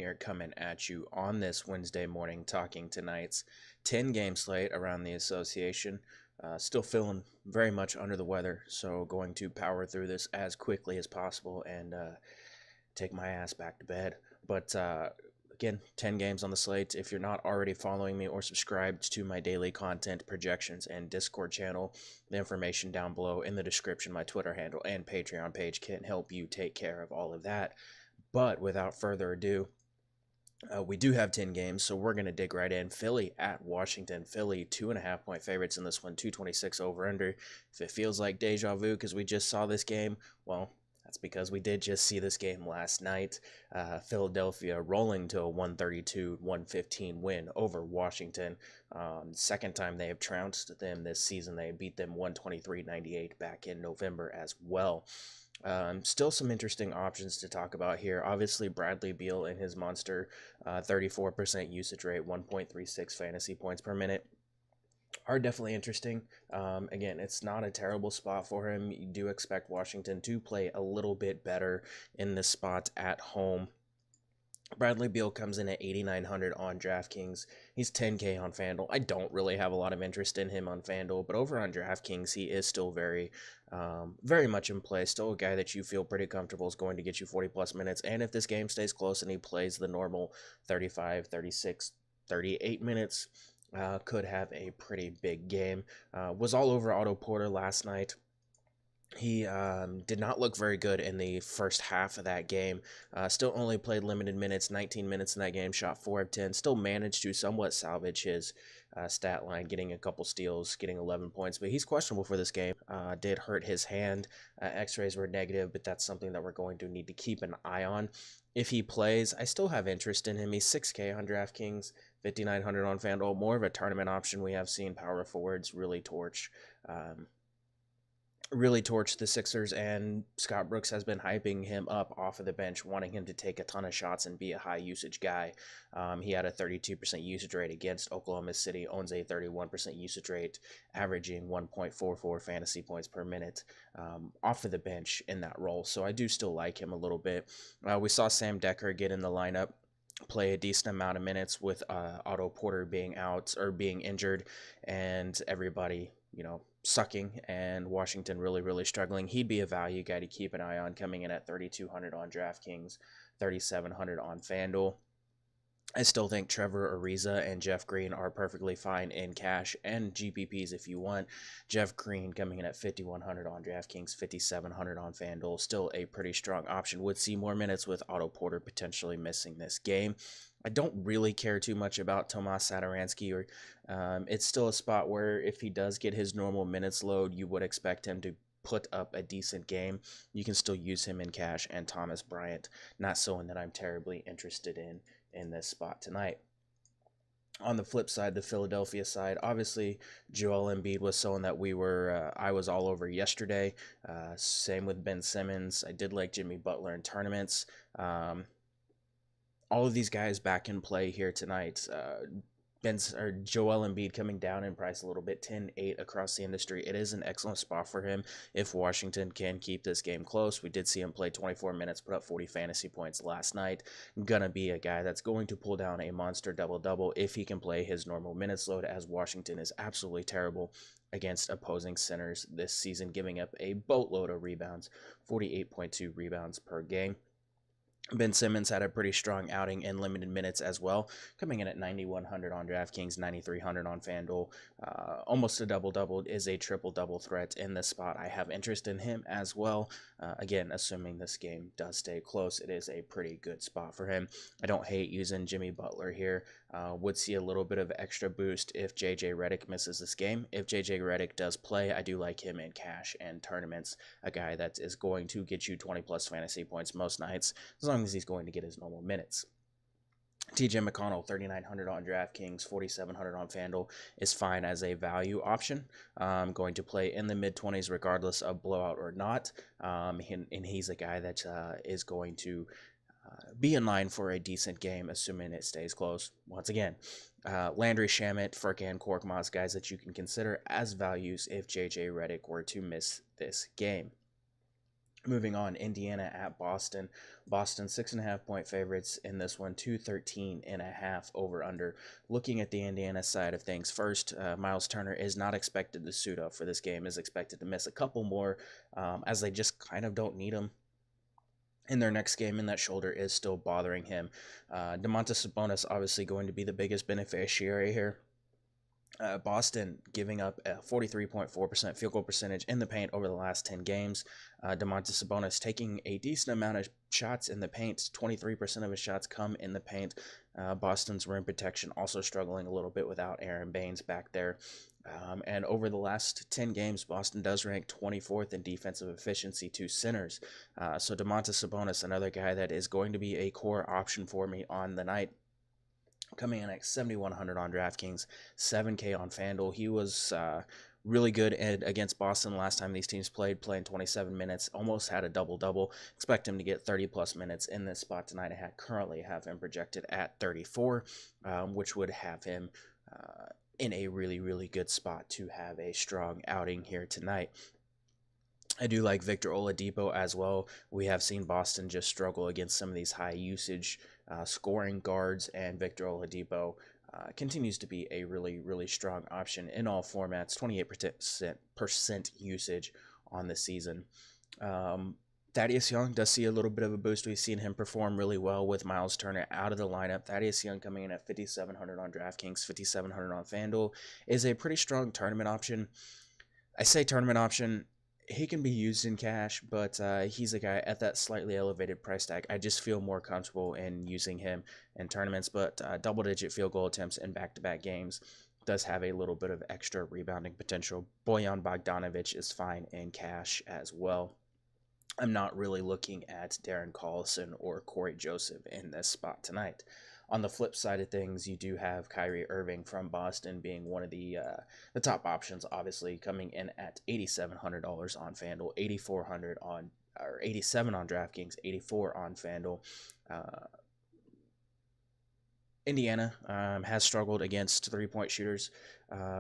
here coming at you on this Wednesday morning talking tonight's 10-game slate around the association. Still feeling very much under the weather, so going to power through this as quickly as possible and take my ass back to bed. But again, 10 games on the slate. If you're not already following me or subscribed to my daily content, projections, and Discord channel, the information down below in the description, my Twitter handle, and Patreon page can help you take care of all of that. But without further ado, we do have 10 games, so we're going to dig right in. Philly at Washington. Philly, 2.5-point favorites in this one, 226 over-under. If it feels like deja vu because we just saw this game, well, that's because we did just see this game last night. Philadelphia rolling to a 132-115 win over Washington. Second time they have trounced them this season. They beat them 123-98 back in November as well. Still some interesting options to talk about here. Obviously, Bradley Beal and his monster 34% usage rate, 1.36 fantasy points per minute are definitely interesting. Again, it's not a terrible spot for him. You do expect Washington to play a little bit better in this spot at home. Bradley Beal comes in at 8,900 on DraftKings. He's 10K on FanDuel. I don't really have a lot of interest in him on FanDuel, but over on DraftKings, he is still very much in play. Still a guy that you feel pretty comfortable is going to get you 40-plus minutes. And if this game stays close and he plays the normal 35, 36, 38 minutes, could have a pretty big game. Was all over Otto Porter last night. He did not look very good in the first half of that game. Still only played limited minutes, 19 minutes in that game, shot 4 of 10. Still managed to somewhat salvage his stat line, getting a couple steals, getting 11 points. But he's questionable for this game. Did hurt his hand. X-rays were negative, but that's something that we're going to need to keep an eye on. If he plays, I still have interest in him. He's 6K on DraftKings, 5,900 on FanDuel. More of a tournament option. We have seen power forwards really torch the Sixers, and Scott Brooks has been hyping him up off of the bench, wanting him to take a ton of shots and be a high usage guy. He had a 32% usage rate against Oklahoma City, owns a 31% usage rate, averaging 1.44 fantasy points per minute off of the bench in that role. So I do still like him a little bit. We saw Sam Dekker get in the lineup, play a decent amount of minutes with Otto Porter being out or being injured, and everybody, sucking, and Washington really struggling. He'd be a value guy to keep an eye on, coming in at 3,200 on DraftKings, 3,700 on FanDuel. I still think Trevor Ariza and Jeff Green are perfectly fine in cash and GPPs if you want. Jeff Green coming in at 5,100 on DraftKings, 5,700 on FanDuel. Still a pretty strong option. Would see more minutes with Otto Porter potentially missing this game. I don't really care too much about Tomas Satoransky. It's still a spot where if he does get his normal minutes load, you would expect him to put up a decent game. You can still use him in cash, and Thomas Bryant, not someone that I'm terribly interested in this spot tonight. On the flip side, the Philadelphia side, obviously Joel Embiid was someone that I was all over yesterday. Same with Ben Simmons. I did like Jimmy Butler in tournaments. All of these guys back in play here tonight. Joel Embiid coming down in price a little bit, 10-8 across the industry. It is an excellent spot for him if Washington can keep this game close. We did see him play 24 minutes, put up 40 fantasy points last night. Gonna be a guy that's going to pull down a monster double-double if he can play his normal minutes load, as Washington is absolutely terrible against opposing centers this season, giving up a boatload of rebounds, 48.2 rebounds per game. Ben Simmons had a pretty strong outing in limited minutes as well, coming in at 9,100 on DraftKings, 9,300 on FanDuel. Almost a double-double, is a triple-double threat in this spot. I have interest in him as well. Again, assuming this game does stay close, it is a pretty good spot for him. I don't hate using Jimmy Butler here. Would see a little bit of extra boost if JJ Redick misses this game. If JJ Redick does play, I do like him in cash and tournaments. A guy that is going to get you 20-plus fantasy points most nights, as long as he's going to get his normal minutes. TJ McConnell, 3,900 on DraftKings, 4,700 on FanDuel, is fine as a value option. Going to play in the mid-20s regardless of blowout or not. And he's a guy that is going to be in line for a decent game, assuming it stays close. Once again, Landry Shamet, Furkan Korkmaz, guys that you can consider as values if JJ Redick were to miss this game. Moving on, Indiana at Boston. Boston 6.5 point favorites in this one, 213.5 over under. Looking at the Indiana side of things, first, Miles Turner is not expected to suit up for this game, is expected to miss a couple more, as they just kind of don't need him in their next game, and that shoulder is still bothering him. Domantas Sabonis obviously going to be the biggest beneficiary here. Boston giving up a 43.4% field goal percentage in the paint over the last 10 games. Domantas Sabonis taking a decent amount of shots in the paint. 23% of his shots come in the paint. Boston's rim protection also struggling a little bit without Aaron Baines back there. And over the last 10 games, Boston does rank 24th in defensive efficiency to centers. So Domantas Sabonis, another guy that is going to be a core option for me on the night. Coming in at 7,100 on DraftKings, 7K on FanDuel. He was really good against Boston last time these teams played, playing 27 minutes, almost had a double-double. Expect him to get 30-plus minutes in this spot tonight. I currently have him projected at 34, which would have him in a really, really good spot to have a strong outing here tonight. I do like Victor Oladipo as well. We have seen Boston just struggle against some of these high usage scoring guards, and Victor Oladipo continues to be a really, really strong option in all formats. 28% usage on the season. Thaddeus Young does see a little bit of a boost. We've seen him perform really well with Miles Turner out of the lineup. Thaddeus Young coming in at 5,700 on DraftKings, 5,700 on FanDuel is a pretty strong tournament option. I say tournament option. He can be used in cash, but he's a guy at that slightly elevated price tag. I just feel more comfortable in using him in tournaments, but double-digit field goal attempts in back-to-back games does have a little bit of extra rebounding potential. Bojan Bogdanovic is fine in cash as well. I'm not really looking at Darren Collison or Corey Joseph in this spot tonight. On the flip side of things, you do have Kyrie Irving from Boston being one of the top options, obviously coming in at $8,700 on FanDuel, $8,400 on or $87 on DraftKings, $84 on FanDuel. Indiana has struggled against three-point shooters.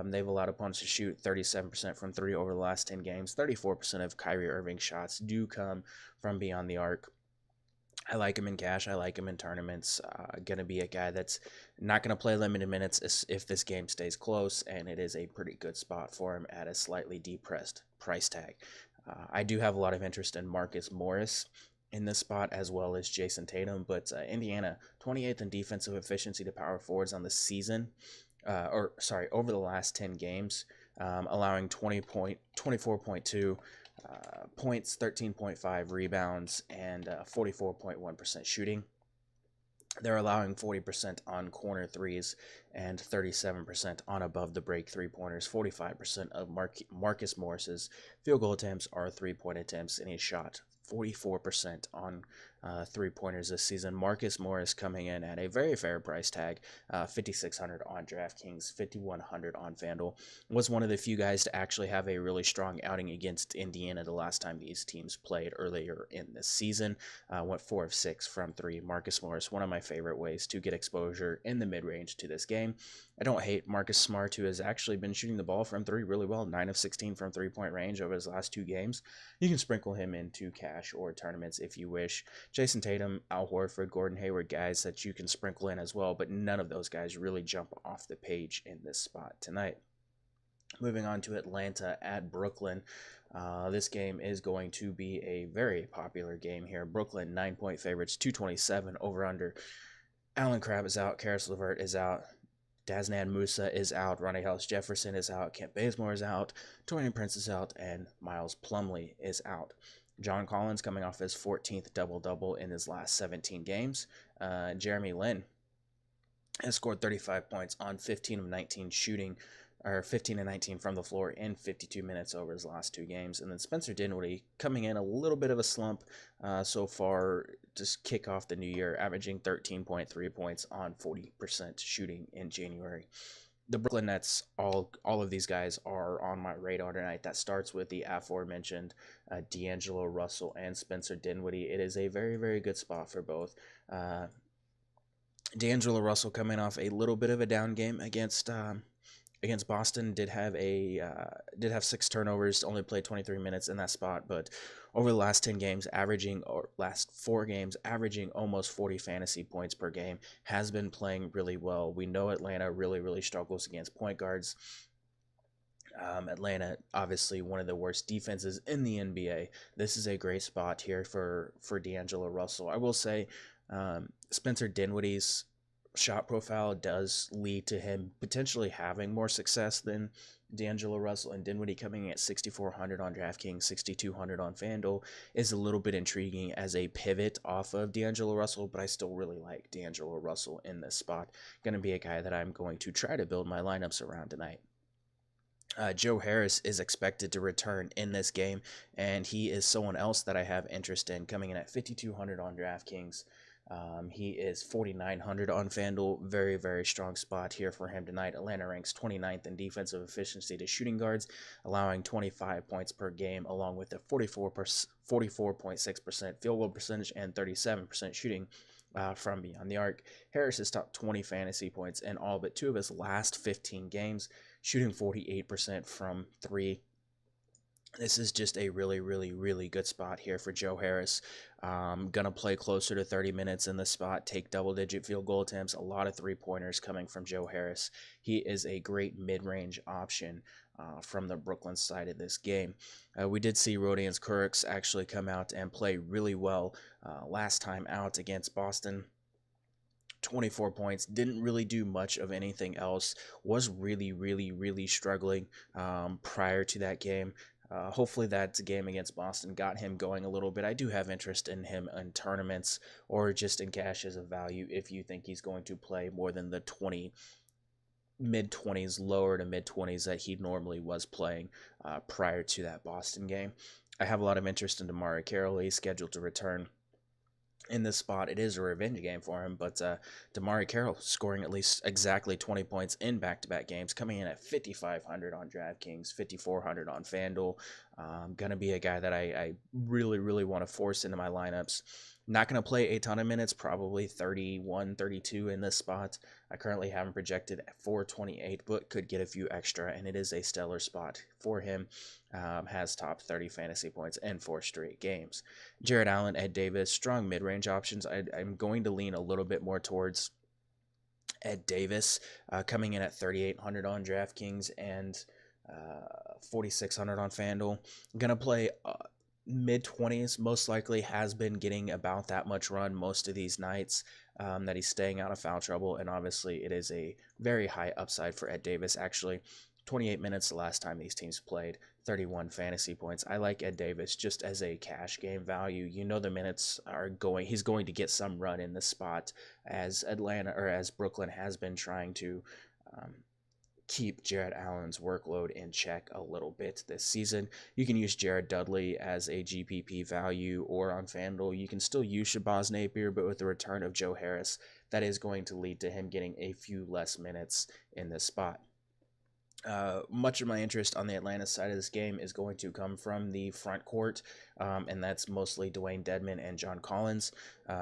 They've allowed opponents to shoot 37% from three over the last 10 games. 34% of Kyrie Irving's shots do come from beyond the arc. I like him in cash. I like him in tournaments. Going to be a guy that's not going to play limited minutes if this game stays close, and it is a pretty good spot for him at a slightly depressed price tag. I do have a lot of interest in Marcus Morris in this spot, as well as Jason Tatum, but Indiana, 28th in defensive efficiency to power forwards on the season, over the last 10 games, allowing 24.2 points, 13.5 rebounds, and 44.1% shooting. They're allowing 40% on corner threes and 37% on above the break three-pointers. 45% of Marcus Morris's field goal attempts are three-point attempts, and he shot 44% on three-pointers this season. Marcus Morris coming in at a very fair price tag, $5,600 on DraftKings, $5,100 on FanDuel. Was one of the few guys to actually have a really strong outing against Indiana the last time these teams played earlier in the season. Went 4 of 6 from three. Marcus Morris, one of my favorite ways to get exposure in the mid-range to this game. I don't hate Marcus Smart, who has actually been shooting the ball from three really well, 9 of 16 from three-point range over his last 2 games. You can sprinkle him into cash or tournaments if you wish. Jason Tatum, Al Horford, Gordon Hayward, guys that you can sprinkle in as well, but none of those guys really jump off the page in this spot tonight. Moving on to Atlanta at Brooklyn. This game is going to be a very popular game here. Brooklyn, 9-point favorites, 227 over under. Allen Crabbe is out. Karis LeVert is out. Daznan Musa is out. Ronnie Hollis Jefferson is out. Kent Bazemore is out. Taurean Prince is out. And Miles Plumlee is out. John Collins coming off his 14th double-double in his last 17 games. Jeremy Lin has scored 35 points on 15 of 19 shooting, or 15 and 19 from the floor in 52 minutes over his last 2 games. And then Spencer Dinwiddie coming in a little bit of a slump so far, just kick off the new year, averaging 13.3 points on 40% shooting in January. The Brooklyn Nets, all of these guys are on my radar tonight. That starts with the aforementioned D'Angelo Russell and Spencer Dinwiddie. It is a very, very good spot for both. D'Angelo Russell coming off a little bit of a down game against against Boston. Did have 6 turnovers, only played 23 minutes in that spot, but over the last 10 games, last 4 games, averaging almost 40 fantasy points per game, has been playing really well. We know Atlanta really struggles against point guards. Atlanta, obviously one of the worst defenses in the NBA. This is a great spot here for D'Angelo Russell. I will say, Spencer Dinwiddie's shot profile does lead to him potentially having more success than D'Angelo Russell, and Dinwiddie coming in at 6,400 on DraftKings, 6,200 on FanDuel is a little bit intriguing as a pivot off of D'Angelo Russell, but I still really like D'Angelo Russell in this spot. Going to be a guy that I'm going to try to build my lineups around tonight. Joe Harris is expected to return in this game, and he is someone else that I have interest in, coming in at 5,200 on DraftKings. He is 4,900 on FanDuel. Very strong spot here for him tonight. Atlanta ranks 29th in defensive efficiency to shooting guards, allowing 25 points per game, along with a 44.6% field goal percentage and 37% shooting from beyond the arc. Harris has topped 20 fantasy points in all but 2 of his last 15 games, shooting 48% from 3. This is just a really good spot here for Joe Harris. Gonna play closer to 30 minutes in this spot, take double-digit field goal attempts, a lot of three-pointers coming from Joe Harris. He is a great mid-range option from the Brooklyn side of this game. We did see Rodions Kurucs actually come out and play really well last time out against Boston. 24 points, didn't really do much of anything else, was really struggling prior to that game. Hopefully that game against Boston got him going a little bit. I do have interest in him in tournaments or just in cash as a value if you think he's going to play more than the mid-20s, lower to mid-20s that he normally was playing prior to that Boston game. I have a lot of interest in DeMarre Carroll. He's scheduled to return in this spot. It is a revenge game for him, but DeMarre Carroll scoring at least exactly 20 points in back-to-back games, coming in at 5,500 on DraftKings, 5,400 on FanDuel. Going to be a guy that I really want to force into my lineups. Not going to play a ton of minutes, probably 31, 32 in this spot. I currently have him projected at 428, but could get a few extra, and it is a stellar spot for him. Has top 30 fantasy points in 4 straight games. Jared Allen, Ed Davis, strong mid-range options. I'm going to lean a little bit more towards Ed Davis, coming in at 3,800 on DraftKings and 4,600 on FanDuel. I'm going to play mid-20s, most likely has been getting about that much run most of these nights, that he's staying out of foul trouble, and obviously it is a very high upside for Ed Davis. Actually, 28 minutes the last time these teams played, 31 fantasy points. I like Ed Davis just as a cash game value. You know the minutes are going, he's going to get some run in this spot as Brooklyn has been trying to keep Jared Allen's workload in check a little bit this season. You can use Jared Dudley as a GPP value, or on FanDuel you can still use Shabazz Napier, but with the return of Joe Harris, that is going to lead to him getting a few less minutes in this spot. Much of my interest on the Atlanta side of this game is going to come from the front court, and that's mostly Dwayne Dedmon and John Collins.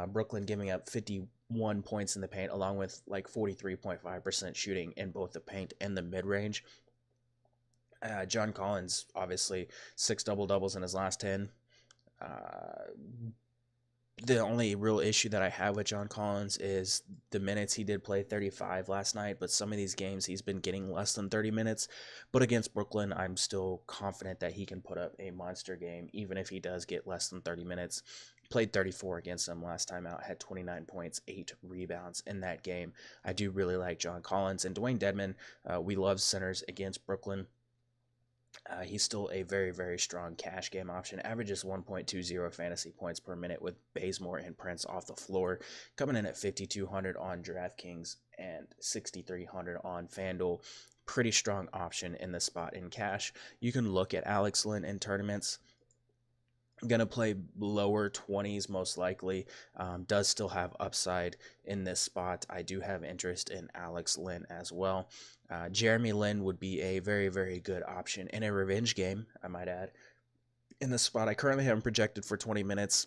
Brooklyn giving up 51 points in the paint, along with like 43.5% shooting in both the paint and the mid-range. John Collins, obviously, 6 double-doubles in his last 10. The only real issue that I have with John Collins is the minutes. He did play 35 last night, but some of these games he's been getting less than 30 minutes. But against Brooklyn, I'm still confident that he can put up a monster game, even if he does get less than 30 minutes. Played 34 against them last time out, had 29 points, 8 rebounds in that game. I do really like John Collins. And Dwayne Dedmon, we love centers against Brooklyn. He's still a very strong cash game option. Averages 1.20 fantasy points per minute with Bazemore and Prince off the floor. Coming in at 5,200 on DraftKings and 6,300 on FanDuel. Pretty strong option in the spot in cash. You can look at Alex Len in tournaments. Going to play lower 20s most likely. Does still have upside in this spot. I do have interest in Alex Len as well. Jeremy Lin would be a very good option in a revenge game, I might add, in this spot. I currently have him projected for 20 minutes.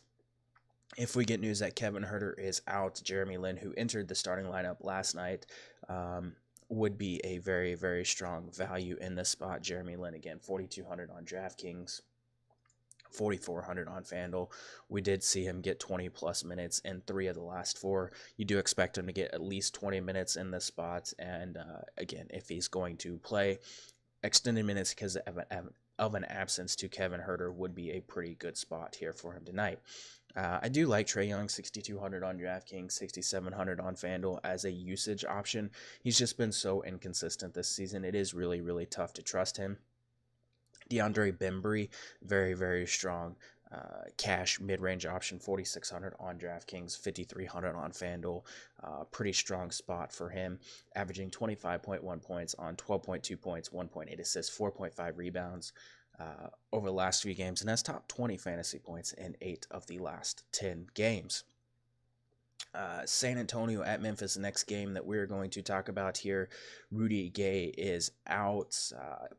If we get news that Kevin Huerter is out, Jeremy Lin, who entered the starting lineup last night, would be a very, very strong value in this spot. Jeremy Lin again, 4,200 on DraftKings, 4,400 on FanDuel. We did see him get 20 plus minutes in 3 of the last 4. You do expect him to get at least 20 minutes in this spot. And again, if he's going to play extended minutes because of an absence to Kevin Huerter, would be a pretty good spot here for him tonight. I do like Trae Young, 6,200 on DraftKings, 6,700 on FanDuel as a usage option. He's just been so inconsistent this season. It is really, really tough to trust him. DeAndre Bembry, very, very strong cash mid-range option, 4,600 on DraftKings, 5,300 on FanDuel. Pretty strong spot for him, averaging 25.1 points on 12.2 points, 1.8 assists, 4.5 rebounds over the last few games, and has top 20 fantasy points in 8 of the last 10 games. San Antonio at Memphis, the next game that we're going to talk about here. Rudy Gay is out.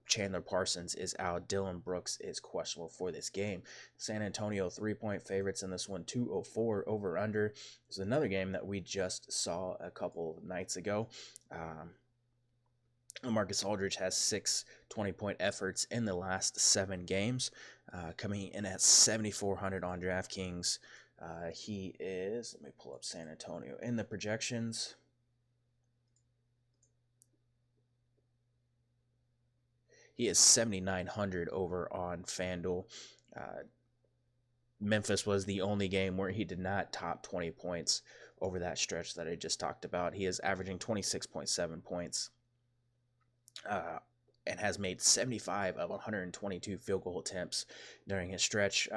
Chandler Parsons is out. Dylan Brooks is questionable for this game. San Antonio 3-point favorites in this one, 204 over under. There's another game that we just saw a couple nights ago. Marcus Aldridge has 6 20-point efforts in the last 7 games, coming in at 7,400 on DraftKings. He is, let me pull up San Antonio in the projections. He is 7,900 over on FanDuel. Memphis was the only game where he did not top 20 points over that stretch that I just talked about. He is averaging 26.7 points and has made 75 of 122 field goal attempts during his stretch.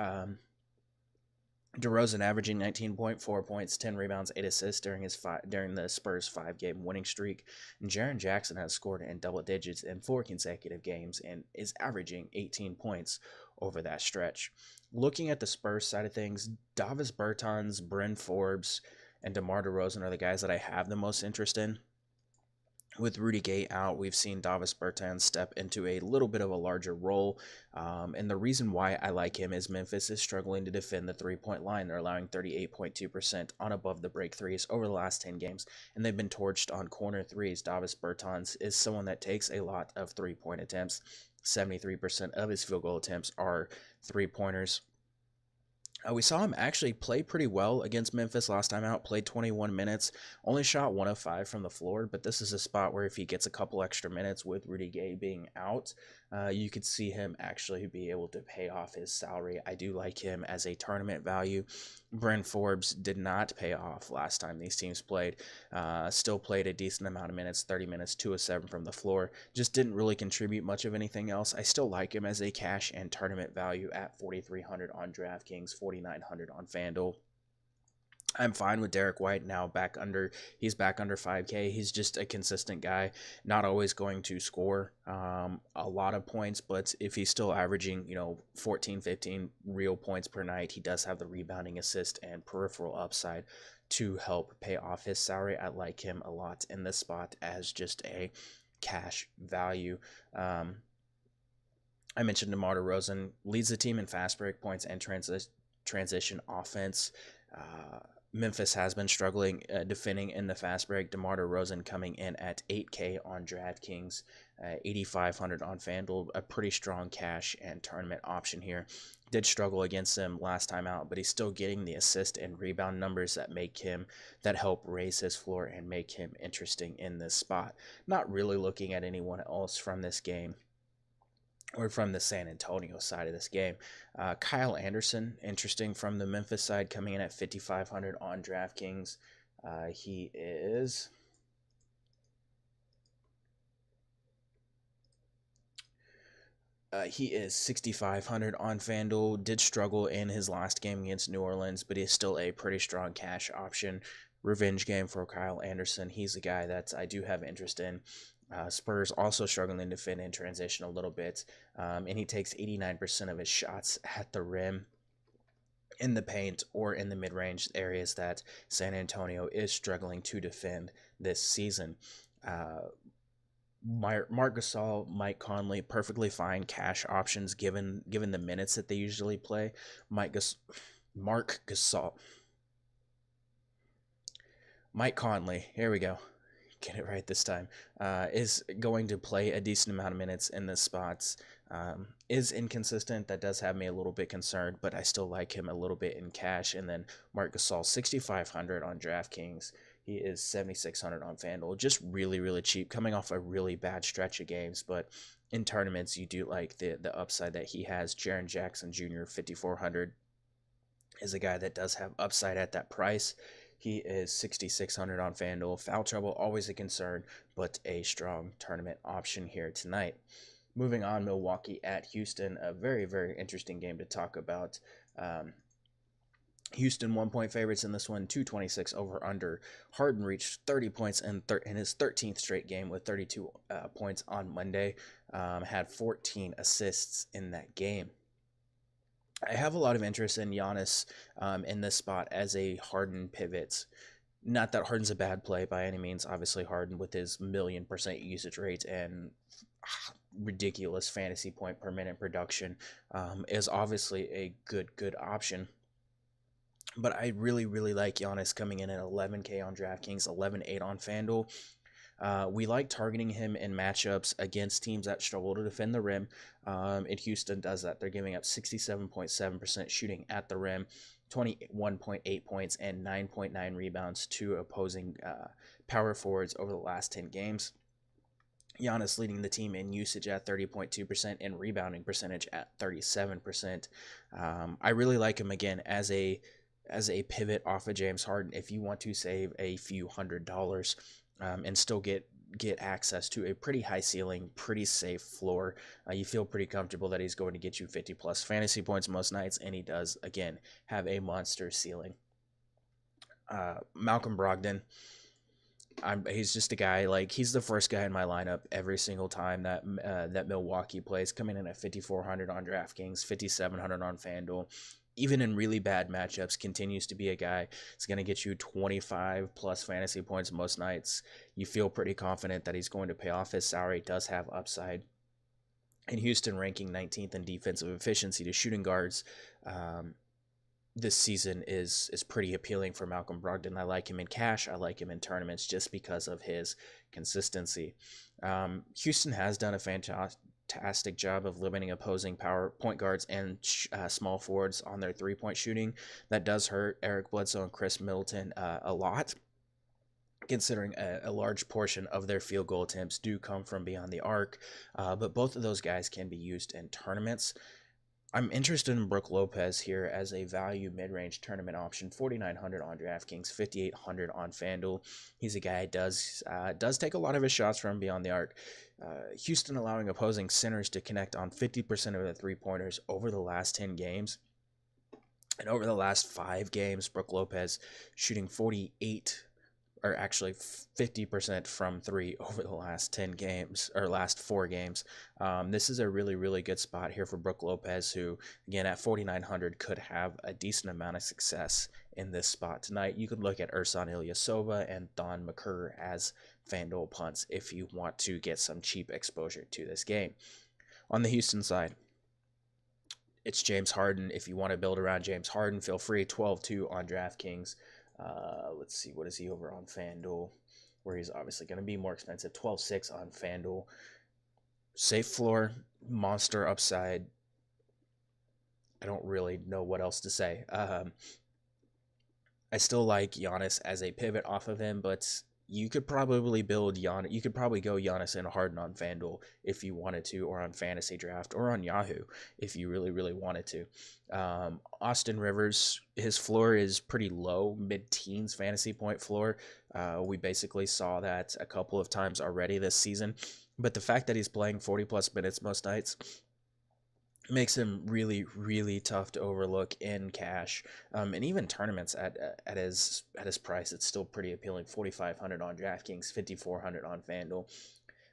DeRozan averaging 19.4 points, 10 rebounds, 8 assists during the Spurs' 5-game winning streak. And Jaren Jackson has scored in double digits in 4 consecutive games and is averaging 18 points over that stretch. Looking at the Spurs side of things, Davis Bertans, Bryn Forbes, and DeMar DeRozan are the guys that I have the most interest in. With Rudy Gay out, we've seen Davis Bertans step into a little bit of a larger role. And the reason why I like him is Memphis is struggling to defend the three-point line. They're allowing 38.2% on above the break threes over the last 10 games, and they've been torched on corner threes. Davis Bertans is someone that takes a lot of three-point attempts. 73% of his field goal attempts are three-pointers. We saw him actually play pretty well against Memphis last time out, played 21 minutes, only shot 1 of 5 from the floor, but this is a spot where if he gets a couple extra minutes with Rudy Gay being out, you could see him actually be able to pay off his salary. I do like him as a tournament value. Bryn Forbes did not pay off last time these teams played. Still played a decent amount of minutes, 30 minutes, 2 of 7 from the floor. Just didn't really contribute much of anything else. I still like him as a cash and tournament value at 4,300 on DraftKings, 4,900 on FanDuel. I'm fine with Derek White now he's back under 5K. He's just a consistent guy, not always going to score a lot of points, but if he's still averaging, 14, 15 real points per night, he does have the rebounding, assist, and peripheral upside to help pay off his salary. I like him a lot in this spot as just a cash value. I mentioned DeMar DeRozan leads the team in fast break points and transition offense. Memphis has been struggling defending in the fast break. DeMar DeRozan coming in at 8K on DraftKings, 8,500 on FanDuel, a pretty strong cash and tournament option here. Did struggle against him last time out, but he's still getting the assist and rebound numbers that help raise his floor and make him interesting in this spot. Not really looking at anyone else from this game, or from the San Antonio side of this game. Kyle Anderson, interesting from the Memphis side, coming in at 5,500 on DraftKings. He is 6,500 on FanDuel. Did struggle in his last game against New Orleans, but he's still a pretty strong cash option. Revenge game for Kyle Anderson. He's a guy that I do have interest in. Spurs also struggling to defend in transition a little bit, and he takes 89% of his shots at the rim, in the paint, or in the mid-range areas that San Antonio is struggling to defend this season. Marc Gasol, Mike Conley, perfectly fine cash options given the minutes that they usually play. Mike Conley, here we go. get it right this time, is going to play a decent amount of minutes in this spots. Is inconsistent. That does have me a little bit concerned, but I still like him a little bit in cash. And then Marc Gasol, 6,500 on DraftKings. He is 7,600 on FanDuel. Just really, really cheap, coming off a really bad stretch of games. But in tournaments, you do like the upside that he has. Jaren Jackson Jr., 5,400, is a guy that does have upside at that price. He is 6,600 on FanDuel. Foul trouble, always a concern, but a strong tournament option here tonight. Moving on, Milwaukee at Houston, a very, very interesting game to talk about. Houston 1-point favorites in this one, 226 over under. Harden reached 30 points in his 13th straight game with 32 points on Monday. Had 14 assists in that game. I have a lot of interest in Giannis in this spot as a Harden pivot. Not that Harden's a bad play by any means. Obviously, Harden with his 1,000,000% usage rate and ridiculous fantasy point per minute production is obviously a good option. But I really, really like Giannis coming in at 11K on DraftKings, 11.8 on FanDuel. We like targeting him in matchups against teams that struggle to defend the rim. And Houston does that. They're giving up 67.7% shooting at the rim, 21.8 points, and 9.9 rebounds to opposing power forwards over the last 10 games. Giannis leading the team in usage at 30.2% and rebounding percentage at 37%. I really like him again as a pivot off of James Harden if you want to save a few $100s and still get access to a pretty high ceiling, pretty safe floor. You feel pretty comfortable that he's going to get you 50 plus fantasy points most nights, and he does again have a monster ceiling. Malcolm Brogdon, he's just a guy, like, he's the first guy in my lineup every single time that Milwaukee plays, coming in at 5,400 on DraftKings, 5,700 on FanDuel. Even in really bad matchups, continues to be a guy that's going to get you 25 plus fantasy points most nights. You feel pretty confident that he's going to pay off. His salary does have upside. And Houston ranking 19th in defensive efficiency to shooting guards this season is pretty appealing for Malcolm Brogdon. I like him in cash. I like him in tournaments just because of his consistency. Houston has done a fantastic job of limiting opposing power point guards and small forwards on their three-point shooting. That does hurt Eric Bledsoe and Chris Middleton a lot, considering a large portion of their field goal attempts do come from beyond the arc. But both of those guys can be used in tournaments. I'm interested in Brook Lopez here as a value mid-range tournament option, 4,900 on DraftKings, 5,800 on FanDuel. He's a guy that does take a lot of his shots from beyond the arc. Houston allowing opposing centers to connect on 50% of the three-pointers over the last 10 games. And over the last 5 games, Brook Lopez shooting 50% from 3 over the last 10 games, or last 4 games. This is a really, really good spot here for Brook Lopez, who, again, at 4,900 could have a decent amount of success in this spot tonight. You could look at Ersan Ilyasova and Thon Maker as FanDuel punts if you want to get some cheap exposure to this game. On the Houston side, it's James Harden. If you want to build around James Harden, feel free. 12-2 on DraftKings. Let's see, what is he over on FanDuel, where he's obviously going to be more expensive. 12-6 on FanDuel. Safe floor, monster upside. I don't really know what else to say. I still like Giannis as a pivot off of him, but you could probably build Giannis. You could probably go Giannis and Harden on FanDuel if you wanted to, or on Fantasy Draft, or on Yahoo if you really, really wanted to. Austin Rivers, his floor is pretty low, mid-teens fantasy point floor. We basically saw that a couple of times already this season. But the fact that he's playing 40-plus minutes most nights makes him really, really tough to overlook in cash, and even tournaments at his price. It's still pretty appealing. 4,500 on DraftKings, 5,400 on FanDuel.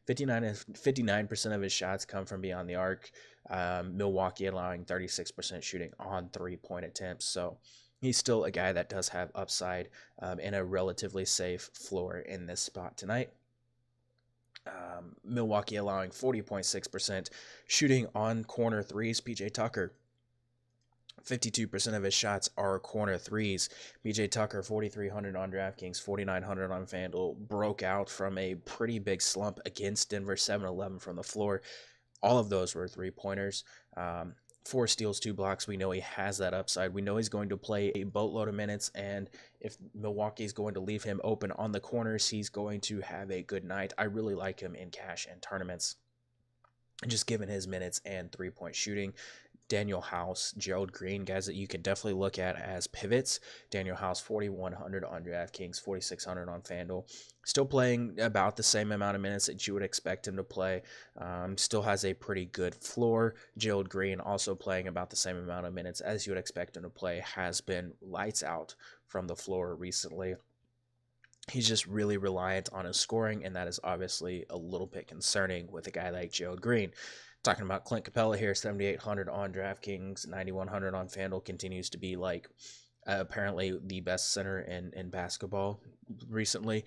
59% of his shots come from beyond the arc. Milwaukee allowing 36% shooting on 3-point attempts. So he's still a guy that does have upside and a relatively safe floor in this spot tonight. Milwaukee allowing 40.6% shooting on corner threes. PJ Tucker 52% of his shots are corner threes. BJ Tucker, 4,300 on DraftKings, 4,900 on FanDuel, broke out from a pretty big slump against Denver, 7-11 from the floor. All of those were three-pointers. 4 steals, 2 blocks. We know he has that upside. We know he's going to play a boatload of minutes, and if Milwaukee's going to leave him open on the corners, he's going to have a good night. I really like him in cash and tournaments, just given his minutes and three-point shooting. Daniel House, Gerald Green, guys that you can definitely look at as pivots. Daniel House, 4,100 on DraftKings, 4,600 on FanDuel. Still playing about the same amount of minutes that you would expect him to play. Still has a pretty good floor. Gerald Green also playing about the same amount of minutes as you would expect him to play. Has been lights out from the floor recently. He's just really reliant on his scoring, and that is obviously a little bit concerning with a guy like Gerald Green. Talking about Clint Capella here, 7,800 on DraftKings, 9,100 on FanDuel, continues to be like apparently the best center in basketball recently,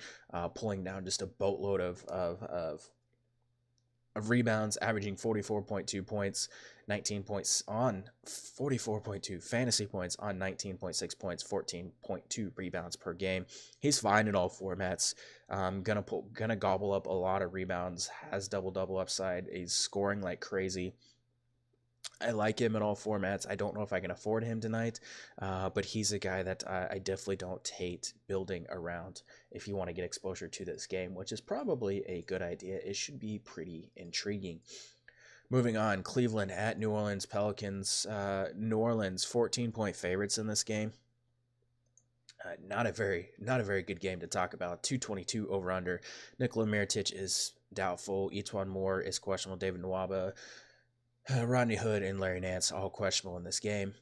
pulling down just a boatload of rebounds, averaging 44.2 points, 19 points on 44.2 fantasy points on 19.6 points, 14.2 rebounds per game. He's fine in all formats. Gonna gobble up a lot of rebounds, has double upside. He's scoring like crazy. I like him in all formats. I don't know if I can afford him tonight, but he's a guy that I definitely don't hate building around if you want to get exposure to this game, which is probably a good idea. It should be pretty intriguing. Moving on, Cleveland at New Orleans Pelicans. New Orleans 14-point favorites in this game. Not a very good game to talk about. 222 over under. Nikola Mirotic is doubtful. Etuan Moore is questionable. David Nwaba, Rodney Hood, and Larry Nance all questionable in this game.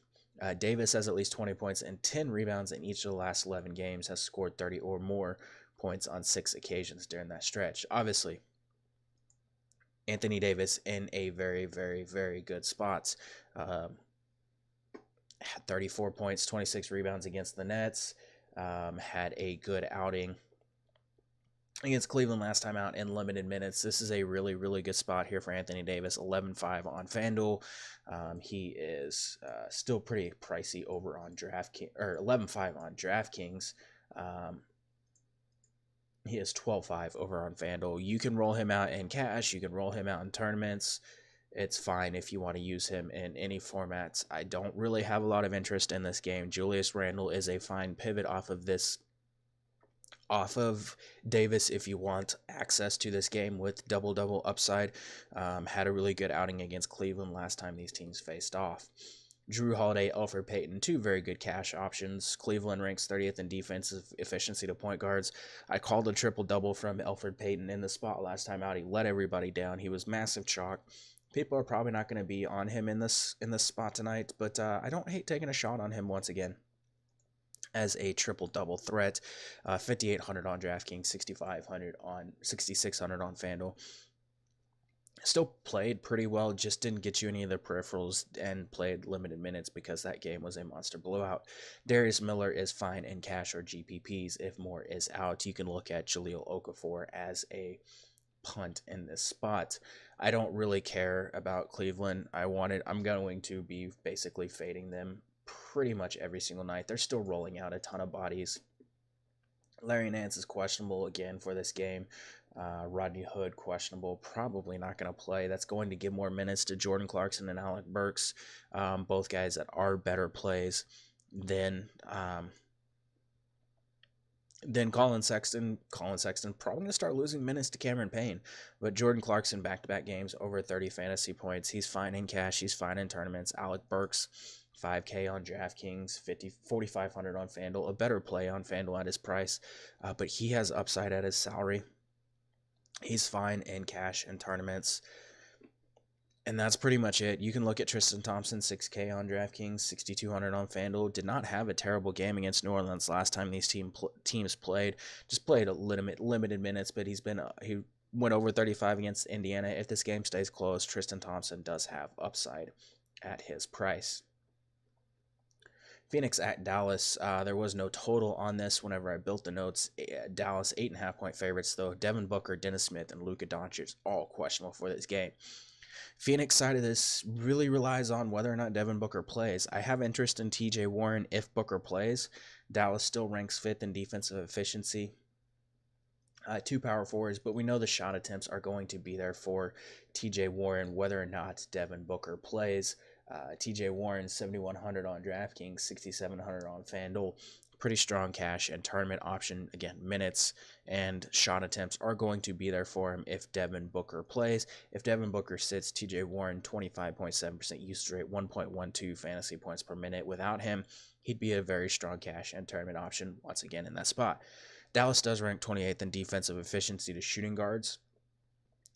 Davis has at least 20 points and 10 rebounds in each of the last 11 games. Has scored 30 or more points on 6 occasions during that stretch. Obviously, Anthony Davis in a very good spot. Had 34 points, 26 rebounds against the Nets. Had a good outing against Cleveland last time out in limited minutes. This is a really good spot here for Anthony Davis. 11.5 on FanDuel. He is still pretty pricey over on DraftKings, or 11.5 on DraftKings. He is 12.5 over on FanDuel. You can roll him out in cash. You can roll him out in tournaments. It's fine if you want to use him in any formats. I don't really have a lot of interest in this game. Julius Randle is a fine pivot off of Davis if you want access to this game with double upside. Had a really good outing against Cleveland last time these teams faced off. Drew Holiday, Elfrid Payton, 2 very good cash options. Cleveland ranks 30th in defensive efficiency to point guards. I called a triple-double from Elfrid Payton in the spot last time out. He let everybody down. He was massive chalk. People are probably not going to be on him in this spot tonight, but I don't hate taking a shot on him once again as a triple-double threat. 5,800 on DraftKings, 6,600 on FanDuel. Still played pretty well, just didn't get you any of the peripherals and played limited minutes because that game was a monster blowout. Darius Miller is fine in cash or GPPs if Moore is out. You can look at Jahlil Okafor as a punt in this spot. I don't really care about Cleveland. I'm going to be basically fading them pretty much every single night. They're still rolling out a ton of bodies. Larry Nance is questionable again for this game. Rodney Hood questionable, probably not going to play. That's going to give more minutes to Jordan Clarkson and Alec Burks, both guys that are better plays than Colin Sexton. Colin Sexton probably going to start losing minutes to Cameron Payne, but Jordan Clarkson back-to-back games over 30 fantasy points. He's fine in cash. He's fine in tournaments. Alec Burks, 5K on DraftKings, 4,500 on FanDuel. A better play on FanDuel at his price, but he has upside at his salary. He's fine in cash and tournaments. And that's pretty much it. You can look at Tristan Thompson, 6K on DraftKings, 6,200 on FanDuel. Did not have a terrible game against New Orleans last time these teams played. Just played a limited minutes, but he went over 35 against Indiana. If this game stays close, Tristan Thompson does have upside at his price. Phoenix at Dallas. There was no total on this whenever I built the notes. Dallas 8.5 point favorites though. Devin Booker, Dennis Smith, and Luka Doncic all questionable for this game. Phoenix side of this really relies on whether or not Devin Booker plays. I have interest in TJ Warren if Booker plays. Dallas still ranks fifth in defensive efficiency. Two power forwards, but we know the shot attempts are going to be there for TJ Warren whether or not Devin Booker plays. TJ Warren 7,100 on DraftKings, 6,700 on FanDuel. Pretty strong cash and tournament option. Again, minutes and shot attempts are going to be there for him if Devin Booker plays. If Devin Booker sits, TJ Warren 25.7% usage rate, 1.12 fantasy points per minute. Without him, he'd be a very strong cash and tournament option once again in that spot. Dallas does rank 28th in defensive efficiency to shooting guards,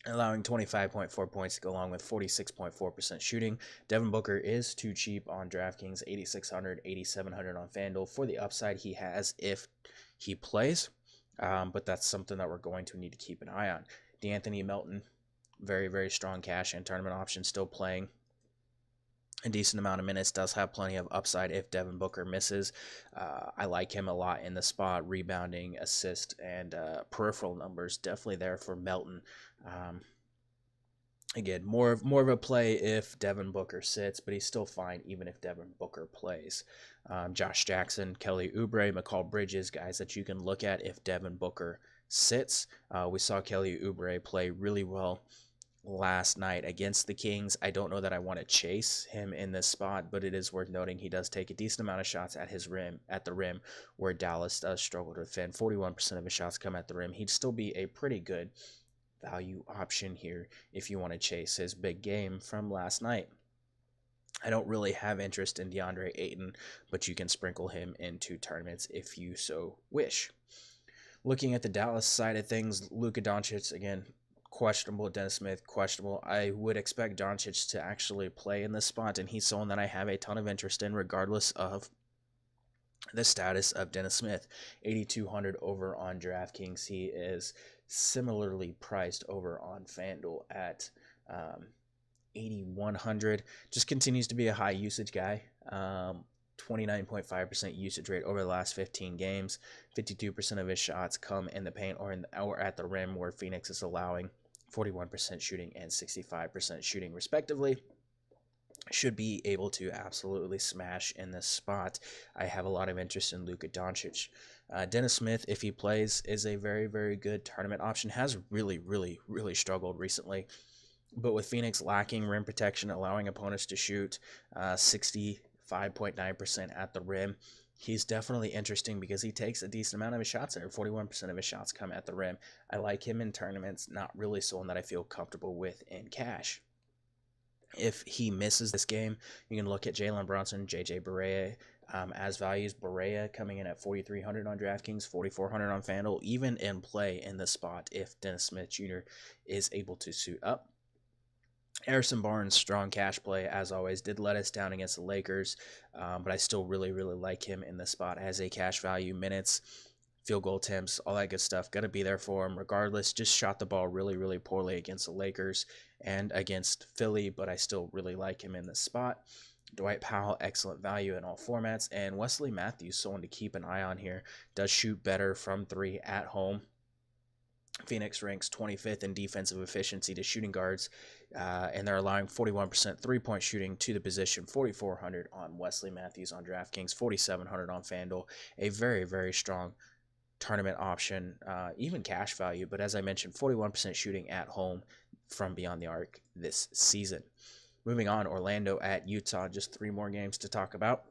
allowing 25.4 points to go along with 46.4% shooting. Devin Booker is too cheap on DraftKings, 8,600, 8,700 on FanDuel for the upside he has if he plays, but that's something that we're going to need to keep an eye on. DeAnthony Melton, very, very strong cash and tournament option, still playing a decent amount of minutes, does have plenty of upside if Devin Booker misses. I like him a lot in the spot, rebounding, assist, and peripheral numbers definitely there for Melton. Again, more of a play if Devin Booker sits, but he's still fine even if Devin Booker plays. Josh Jackson, Kelly Oubre, McCall Bridges, guys that you can look at if Devin Booker sits. We saw Kelly Oubre play really well last night against the Kings. I don't know that I want to chase him in this spot, but it is worth noting he does take a decent amount of shots at the rim, where Dallas does struggle to defend. 41% of his shots come at the rim. He'd still be a pretty good value option here if you want to chase his big game from last night. I don't really have interest in DeAndre Ayton, but you can sprinkle him into tournaments if you so wish. Looking at the Dallas side of things, Luka Doncic, again, questionable. Dennis Smith, questionable. I would expect Doncic to actually play in this spot, and he's someone that I have a ton of interest in regardless of the status of Dennis Smith. 8,200 over on DraftKings. He is similarly priced over on FanDuel at 8,100. Just continues to be a high usage guy. 29.5% usage rate over the last 15 games. 52% of his shots come in the paint or at the rim, where Phoenix is allowing 41% shooting and 65% shooting respectively. Should be able to absolutely smash in this spot. I have a lot of interest in Luka Doncic. Dennis Smith, if he plays, is a very, very good tournament option. Has really, really, really struggled recently. But with Phoenix lacking rim protection, allowing opponents to shoot 65.9% at the rim, he's definitely interesting because he takes a decent amount of his shots there. 41% of his shots come at the rim. I like him in tournaments, not really someone that I feel comfortable with in cash. If he misses this game, you can look at Jalen Brunson, JJ Barea as values. Barea coming in at 4,300 on DraftKings, 4,400 on FanDuel, even in play in this spot if Dennis Smith Jr. is able to suit up. Harrison Barnes, strong cash play, as always. Did let us down against the Lakers, but I still really, really like him in this spot as a cash value. Minutes, field goal attempts, all that good stuff. Going to be there for him regardless. Just shot the ball really, really poorly against the Lakers and against Philly, but I still really like him in this spot. Dwight Powell, excellent value in all formats. And Wesley Matthews, someone to keep an eye on here. Does shoot better from three at home. Phoenix ranks 25th in defensive efficiency to shooting guards, and they're allowing 41% three-point shooting to the position. 4,400 on Wesley Matthews on DraftKings, 4,700 on FanDuel. A very, very strong tournament option, even cash value. But as I mentioned, 41% shooting at home from beyond the arc this season. Moving on, Orlando at Utah. Just three more games to talk about.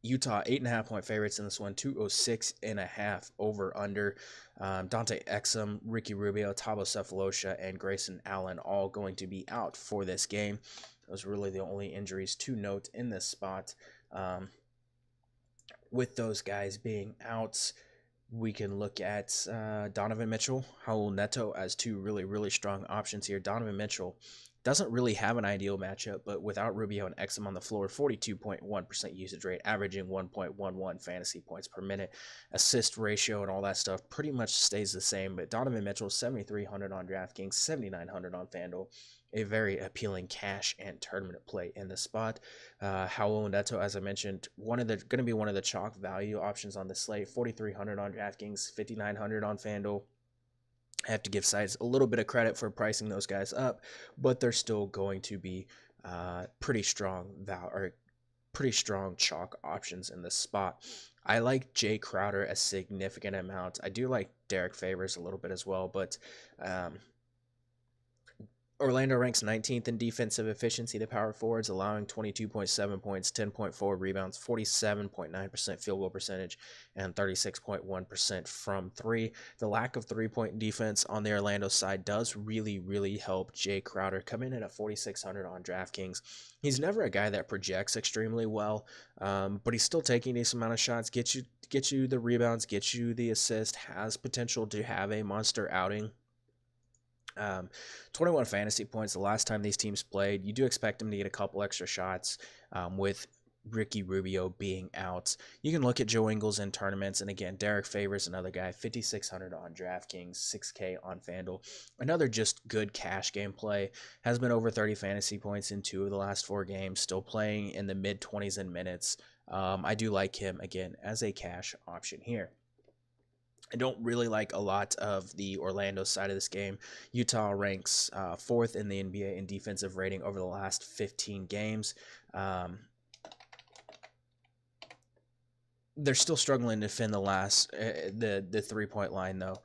Utah 8.5-point favorites in this one. 206.5 over under. Dante Exum, Ricky Rubio, Thabo Sefolosha, and Grayson Allen all going to be out for this game. Those are really the only injuries to note in this spot. With those guys being out, we can look at Donovan Mitchell, Raul Neto as two really, really strong options here. Donovan Mitchell doesn't really have an ideal matchup, but without Rubio and Exum on the floor, 42.1% usage rate, averaging 1.11 fantasy points per minute. Assist ratio and all that stuff pretty much stays the same, but Donovan Mitchell, 7,300 on DraftKings, 7,900 on FanDuel. A very appealing cash and tournament play in the spot. Raul Neto, as I mentioned, going to be one of the chalk value options on the slate. 4,300 on DraftKings, 5,900 on FanDuel. I have to give sides a little bit of credit for pricing those guys up, but they're still going to be pretty strong pretty strong chalk options in this spot. I like Jay Crowder a significant amount. I do like Derek Favors a little bit as well, but um, Orlando ranks 19th in defensive efficiency to power forwards, allowing 22.7 points, 10.4 rebounds, 47.9% field goal percentage, and 36.1% from three. The lack of three-point defense on the Orlando side does really, really help Jay Crowder come in at 4,600 on DraftKings. He's never a guy that projects extremely well, but he's still taking a decent amount of shots, get you the rebounds, get you the assist, has potential to have a monster outing. 21 fantasy points the last time these teams played. You do expect him to get a couple extra shots with Ricky Rubio being out. You can look at Joe Ingles in tournaments, and again, Derek Favors, another guy, 5,600 on DraftKings, 6K on FanDuel. Another just good cash game play. Has been over 30 fantasy points in 2 of the last 4 games, still playing in the mid-20s in minutes. I do like him, again, as a cash option here. I don't really like a lot of the Orlando side of this game. Utah ranks 4th in the NBA in defensive rating over the last 15 games. They're still struggling to defend the 3-point line, though.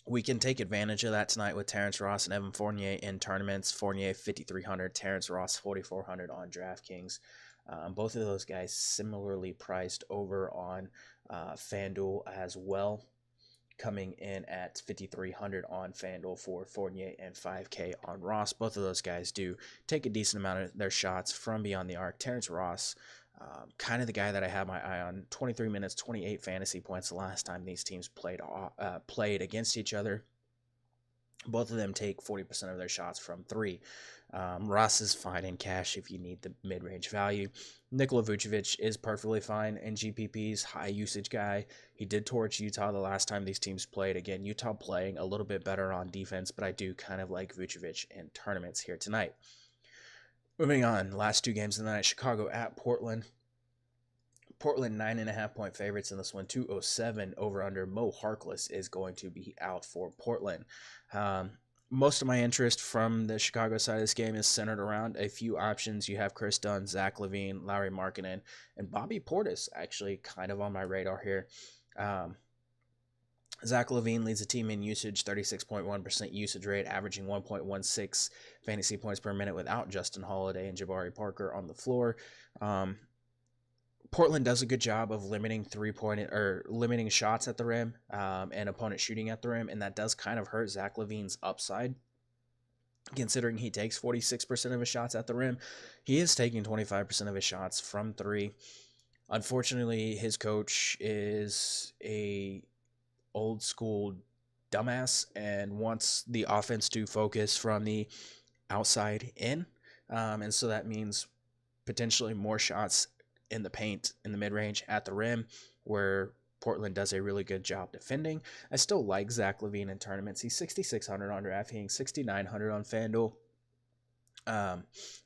We can take advantage of that tonight with Terrence Ross and Evan Fournier in tournaments. Fournier 5,300, Terrence Ross 4,400 on DraftKings. Both of those guys similarly priced over on FanDuel as well, coming in at 5,300 on FanDuel for Fournier and 5K on Ross. Both of those guys do take a decent amount of their shots from beyond the arc. Terrence Ross, kind of the guy that I have my eye on. 23 minutes, 28 fantasy points the last time these teams played against each other. Both of them take 40% of their shots from 3. Ross is fine in cash if you need the mid-range value. Nikola Vucevic is perfectly fine in GPPs, high usage guy. He did torch Utah the last time these teams played. Again, Utah playing a little bit better on defense, but I do kind of like Vucevic in tournaments here tonight. Moving on, last 2 games of the night, Chicago at Portland. Portland 9.5-point favorites in this one, 207 over under. Mo Harkless is going to be out for Portland. Most of my interest from the Chicago side of this game is centered around a few options. You have Chris Dunn, Zach LaVine, Lauri Markkanen, and Bobby Portis actually kind of on my radar here. Zach LaVine leads the team in usage, 36.1% usage rate, averaging 1.16 fantasy points per minute without Justin Holiday and Jabari Parker on the floor. Portland does a good job of limiting limiting shots at the rim and opponent shooting at the rim, and that does kind of hurt Zach LaVine's upside, considering he takes 46% of his shots at the rim. He is taking 25% of his shots from 3. Unfortunately, his coach is a old school dumbass and wants the offense to focus from the outside in, and so that means potentially more shots in the paint, in the mid-range, at the rim, where Portland does a really good job defending. I still like Zach LaVine in tournaments. He's 6,600 on DraftKings, 6,900 on FanDuel.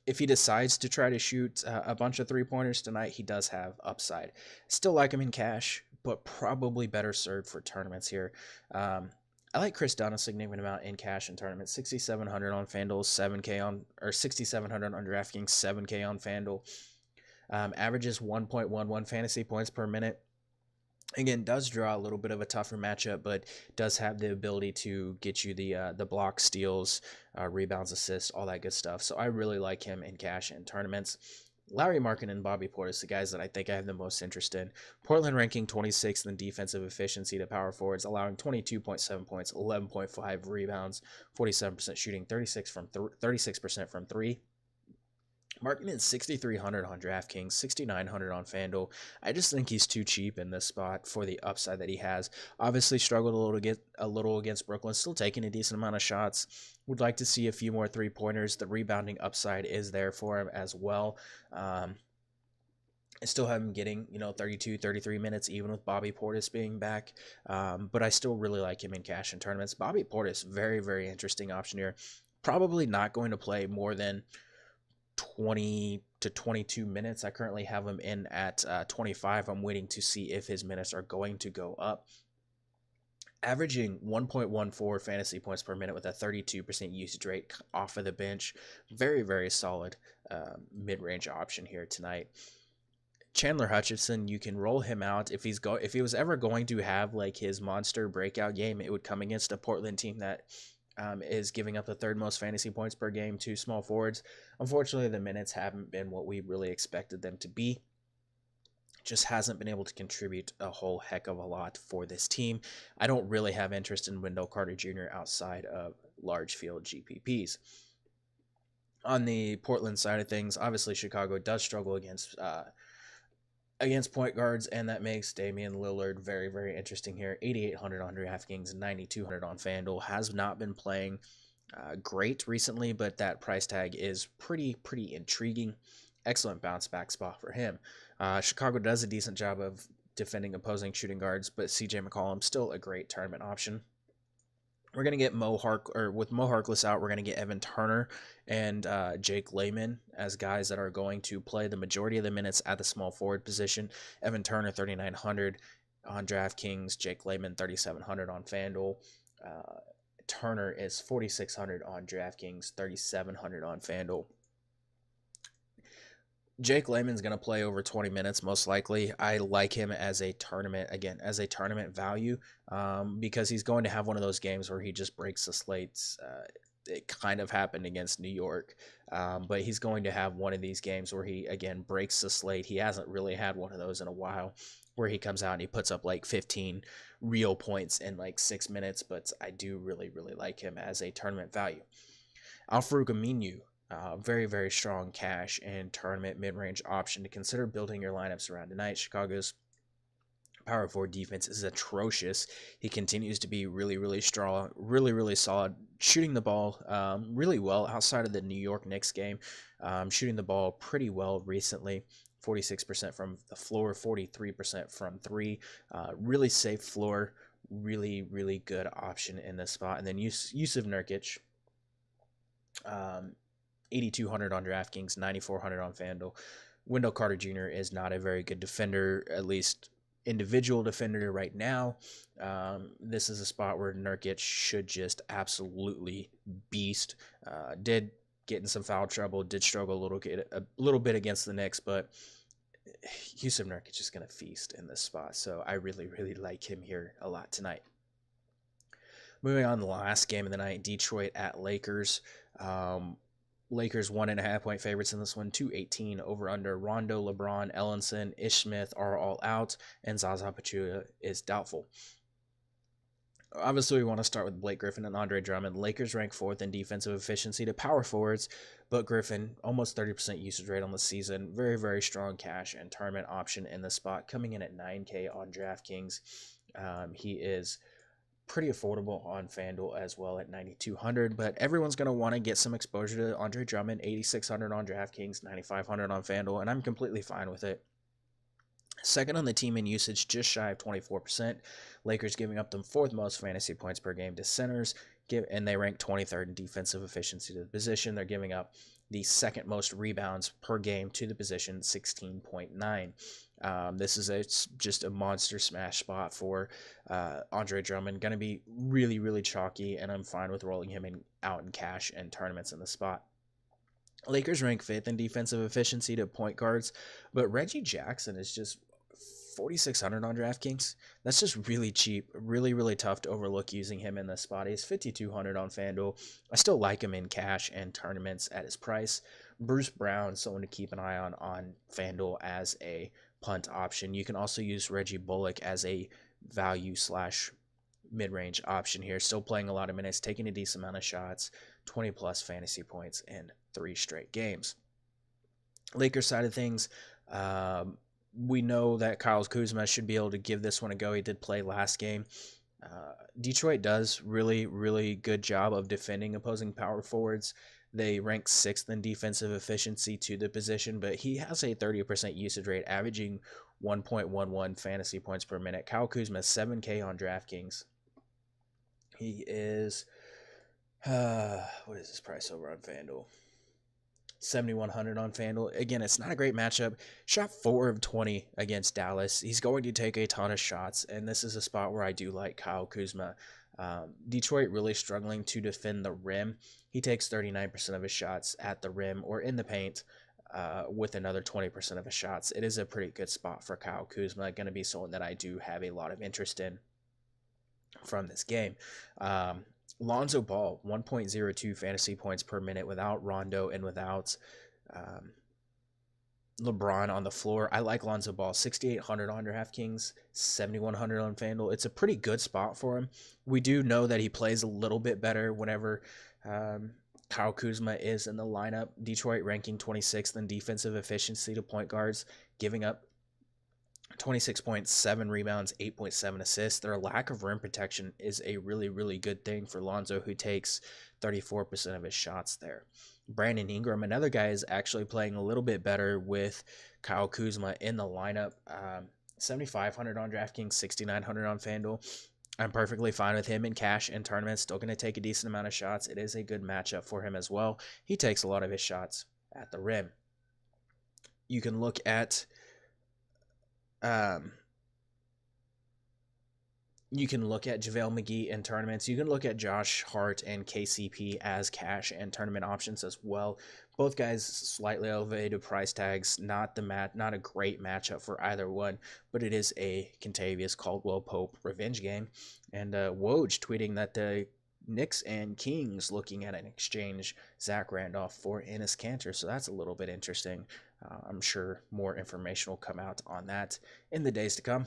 If he decides to try to shoot a bunch of 3-pointers tonight, he does have upside. Still like him in cash, but probably better served for tournaments here. I like Chris Dunn a significant amount in cash in tournaments. 6,700 on FanDuel, 6,700 on DraftKings, 7K on FanDuel. Averages 1.11 fantasy points per minute. Again, does draw a little bit of a tougher matchup, but does have the ability to get you the block, steals, rebounds, assists, all that good stuff. So I really like him in cash and tournaments. Lauri Markkanen and Bobby Portis, the guys that I think I have the most interest in. Portland ranking 26th in defensive efficiency to power forwards, allowing 22.7 points, 11.5 rebounds, 47% shooting, 36% from 3. Markkanen 6,300 on DraftKings, 6,900 on FanDuel. I just think he's too cheap in this spot for the upside that he has. Obviously struggled a little against Brooklyn, still taking a decent amount of shots. Would like to see a few more 3-pointers. The rebounding upside is there for him as well. I still have him getting, 32, 33 minutes, even with Bobby Portis being back. But I still really like him in cash and tournaments. Bobby Portis, very, very interesting option here. Probably not going to play more than 20 to 22 minutes. I currently have him in at 25. I'm waiting to see if his minutes are going to go up. averaging 1.14 fantasy points per minute with a 32% usage rate off of the bench. Very, very solid mid-range option here tonight. Chandler Hutchinson, you can roll him out if he was ever going to have like his monster breakout game, it would come against a Portland team that is giving up the third most fantasy points per game to small forwards. Unfortunately, the minutes haven't been what we really expected them to be. Just hasn't been able to contribute a whole heck of a lot for this team. I don't really have interest in Wendell Carter Jr. outside of large field GPPs. On the Portland side of things, obviously Chicago does struggle against point guards, and that makes Damian Lillard very, very interesting here. 8,800 on DraftKings, 9,200 on FanDuel. Has not been playing great recently, but that price tag is pretty intriguing. Excellent bounce back spot for him. Chicago does a decent job of defending opposing shooting guards, but CJ McCollum still a great tournament option. We're going to get with Mo Harkless out, we're going to get Evan Turner and Jake Layman as guys that are going to play the majority of the minutes at the small forward position. Evan Turner, 3,900 on DraftKings. Jake Layman, 3,700 on FanDuel. Turner is 4,600 on DraftKings, 3,700 on FanDuel. Jake Layman's going to play over 20 minutes, most likely. I like him as a tournament value because he's going to have one of those games where he just breaks the slates. It kind of happened against New York, but he's going to have one of these games where he, again, breaks the slate. He hasn't really had one of those in a while where he comes out and he puts up like 15 real points in like 6 minutes, but I do really, really like him as a tournament value. Al-Farouq Aminu. Very, very strong cash and tournament mid-range option to consider building your lineups around tonight. Chicago's power forward defense is atrocious. He continues to be really, really strong, really, really solid, shooting the ball really well outside of the New York Knicks game. Shooting the ball pretty well recently. 46% from the floor, 43% from three. Really safe floor, really, really good option in this spot. And then Jusuf Nurkic. 8,200 on DraftKings, 9,400 on FanDuel. Wendell Carter Jr. is not a very good defender, at least individual defender right now. This is a spot where Nurkic should just absolutely beast. Did get in some foul trouble, did struggle a little bit against the Knicks, but Jusuf Nurkic is going to feast in this spot. So I really, really like him here a lot tonight. Moving on to the last game of the night, Detroit at Lakers. Lakers 1.5 point favorites in this one, 218 over under. Rondo, LeBron, Ellenson, Ish Smith are all out, and Zaza Pachulia is doubtful. Obviously, we want to start with Blake Griffin and Andre Drummond. Lakers rank 4th in defensive efficiency to power forwards, but Griffin, almost 30% usage rate on the season. Very, very strong cash and tournament option in the spot, coming in at $9K on DraftKings. He is pretty affordable on FanDuel as well at 9,200, but everyone's going to want to get some exposure to Andre Drummond. 8,600 on DraftKings, 9,500 on FanDuel, and I'm completely fine with it. Second on the team in usage, just shy of 24%. Lakers giving up the 4th most fantasy points per game to centers, and they rank 23rd in defensive efficiency to the position. They're giving up the 2nd most rebounds per game to the position, 16.9. This is just a monster smash spot for Andre Drummond. Going to be really, really chalky, and I'm fine with rolling him out in cash and tournaments in the spot. Lakers rank 5th in defensive efficiency to point guards, but Reggie Jackson is just 4,600 on DraftKings. That's just really cheap, really, really tough to overlook using him in this spot. He's 5,200 on FanDuel. I still like him in cash and tournaments at his price. Bruce Brown, someone to keep an eye on FanDuel as a punt option. You can also use Reggie Bullock as a value / mid-range option here. Still playing a lot of minutes, taking a decent amount of shots, 20 plus fantasy points in 3 straight games. Lakers side of things, we know that Kyle Kuzma should be able to give this one a go. He did play last game. Detroit does really, really good job of defending opposing power forwards. They rank 6th in defensive efficiency to the position, but he has a 30% usage rate, averaging 1.11 fantasy points per minute. Kyle Kuzma, 7K on DraftKings. He is, what is his price over on FanDuel? 7,100 on FanDuel. Again, it's not a great matchup. Shot 4 of 20 against Dallas. He's going to take a ton of shots, and this is a spot where I do like Kyle Kuzma. Detroit really struggling to defend the rim. He takes 39% of his shots at the rim or in the paint, with another 20% of his shots. It is a pretty good spot for Kyle Kuzma. Going to be someone that I do have a lot of interest in from this game. Lonzo Ball, 1.02 fantasy points per minute without Rondo and without um, LeBron on the floor. I like Lonzo Ball, 6,800 on DraftKings, 7,100 on FanDuel. It's a pretty good spot for him. We do know that he plays a little bit better whenever Kyle Kuzma is in the lineup. Detroit ranking 26th in defensive efficiency to point guards, giving up 26.7 rebounds, 8.7 assists. Their lack of rim protection is a really, really good thing for Lonzo, who takes 34% of his shots there. Brandon Ingram, another guy, is actually playing a little bit better with Kyle Kuzma in the lineup. 7,500 on DraftKings, 6,900 on FanDuel. I'm perfectly fine with him in cash and tournaments. Still going to take a decent amount of shots. It is a good matchup for him as well. He takes a lot of his shots at the rim. You can look at JaVale McGee in tournaments. You can look at Josh Hart and KCP as cash and tournament options as well. Both guys slightly elevated price tags. Not a great matchup for either one, but it is a Kentavious Caldwell-Pope revenge game. And Woj tweeting that the Knicks and Kings looking at an exchange Zach Randolph for Enes Kanter. So that's a little bit interesting. I'm sure more information will come out on that in the days to come.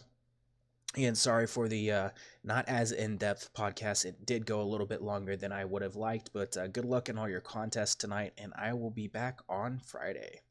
Again, sorry for the not as in-depth podcast. It did go a little bit longer than I would have liked, but good luck in all your contests tonight, and I will be back on Friday.